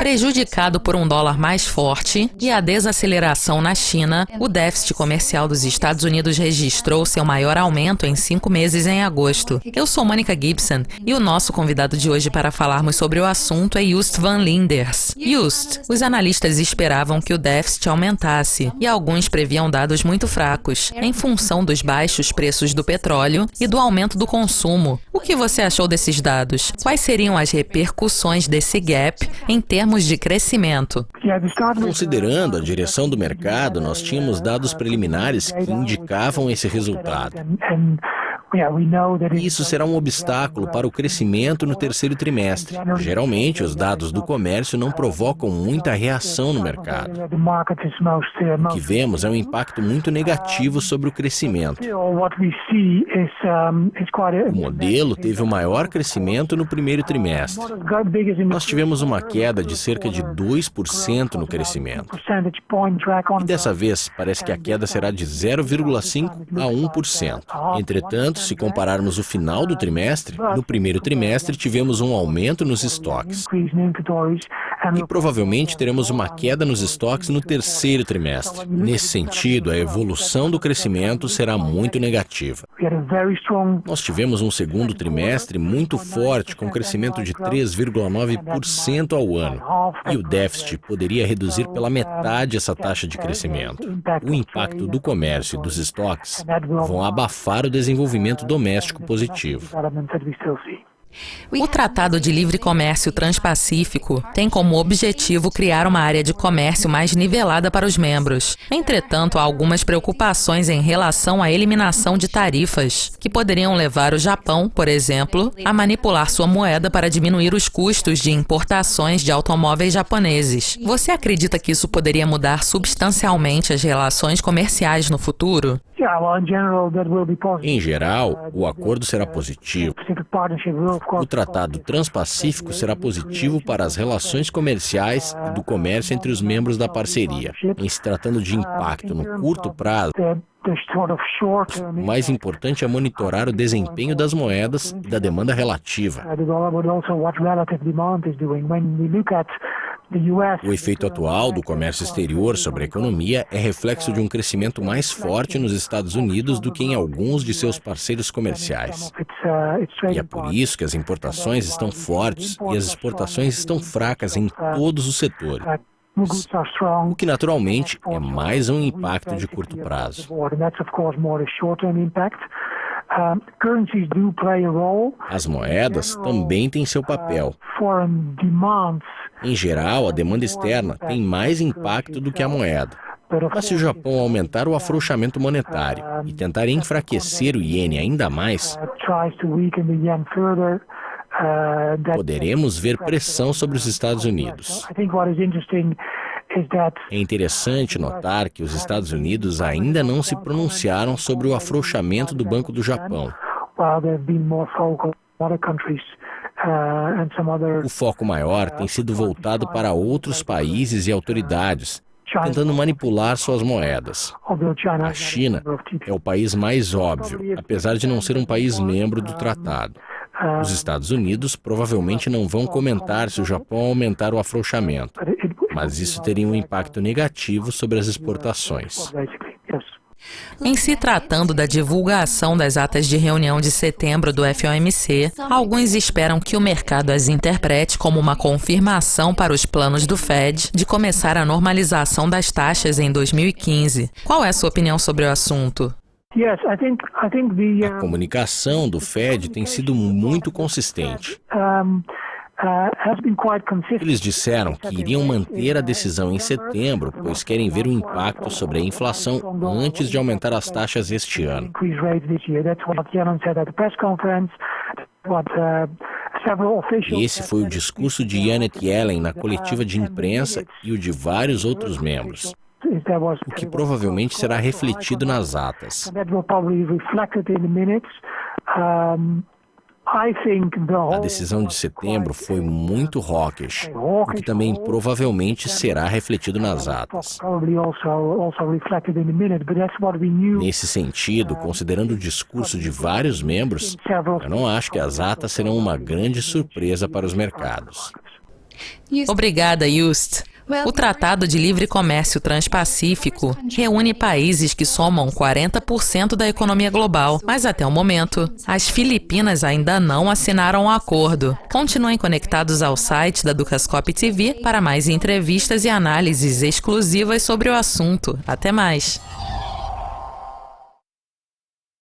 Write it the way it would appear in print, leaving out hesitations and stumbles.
Prejudicado por um dólar mais forte e a desaceleração na China, o déficit comercial dos Estados Unidos registrou seu maior aumento em 5 meses em agosto. Eu sou Mônica Gibson e o nosso convidado de hoje para falarmos sobre o assunto é Joost van Linders. Joost, os analistas esperavam que o déficit aumentasse e alguns previam dados muito fracos, em função dos baixos preços do petróleo e do aumento do consumo. O que você achou desses dados? Quais seriam as repercussões desse gap em termos de crescimento? Considerando a direção do mercado, nós tínhamos dados preliminares que indicavam esse resultado. Isso será um obstáculo para o crescimento no terceiro trimestre. Geralmente, os dados do comércio não provocam muita reação no mercado. O que vemos é um impacto muito negativo sobre o crescimento. O modelo teve o maior crescimento no primeiro trimestre. Nós tivemos uma queda de cerca de 2% no crescimento. E dessa vez, parece que a queda será de 0,5% a 1%. Entretanto, se compararmos o final do trimestre, no primeiro trimestre tivemos um aumento nos estoques. E provavelmente teremos uma queda nos estoques no terceiro trimestre. Nesse sentido, a evolução do crescimento será muito negativa. Nós tivemos um segundo trimestre muito forte, com crescimento de 3,9% ao ano. E o déficit poderia reduzir pela metade essa taxa de crescimento. O impacto do comércio e dos estoques vão abafar o desenvolvimento doméstico positivo. O Tratado de Livre Comércio Transpacífico tem como objetivo criar uma área de comércio mais nivelada para os membros. Entretanto, há algumas preocupações em relação à eliminação de tarifas, que poderiam levar o Japão, por exemplo, a manipular sua moeda para diminuir os custos de importações de automóveis japoneses. Você acredita que isso poderia mudar substancialmente as relações comerciais no futuro? Em geral, o acordo será positivo. O Tratado Transpacífico será positivo para as relações comerciais e do comércio entre os membros da parceria. Em se tratando de impacto no curto prazo, o mais importante é monitorar o desempenho das moedas e da demanda relativa. O efeito atual do comércio exterior sobre a economia é reflexo de um crescimento mais forte nos Estados Unidos do que em alguns de seus parceiros comerciais. E é por isso que as importações estão fortes e as exportações estão fracas em todos os setores. O que naturalmente é mais um impacto de curto prazo. As moedas também têm seu papel. Em geral, a demanda externa tem mais impacto do que a moeda. Mas se o Japão aumentar o afrouxamento monetário e tentar enfraquecer o iene ainda mais, poderemos ver pressão sobre os Estados Unidos. É interessante notar que os Estados Unidos ainda não se pronunciaram sobre o afrouxamento do Banco do Japão. O foco maior tem sido voltado para outros países e autoridades, tentando manipular suas moedas. A China é o país mais óbvio, apesar de não ser um país membro do tratado. Os Estados Unidos provavelmente não vão comentar se o Japão aumentar o afrouxamento, mas isso teria um impacto negativo sobre as exportações. Em se tratando da divulgação das atas de reunião de setembro do FOMC, alguns esperam que o mercado as interprete como uma confirmação para os planos do Fed de começar a normalização das taxas em 2015. Qual é a sua opinião sobre o assunto? A comunicação do Fed tem sido muito consistente. Eles disseram que iriam manter a decisão em setembro, pois querem ver o impacto sobre a inflação antes de aumentar as taxas este ano. Esse foi o discurso de Janet Yellen na coletiva de imprensa e o de vários outros membros, o que provavelmente será refletido nas atas. A decisão de setembro foi muito hawkish, o que também provavelmente será refletido nas atas. Nesse sentido, considerando o discurso de vários membros, eu não acho que as atas serão uma grande surpresa para os mercados. Obrigada, Just. O Tratado de Livre Comércio Transpacífico reúne países que somam 40% da economia global, mas até o momento, as Filipinas ainda não assinaram o acordo. Continuem conectados ao site da Dukascopy TV para mais entrevistas e análises exclusivas sobre o assunto. Até mais!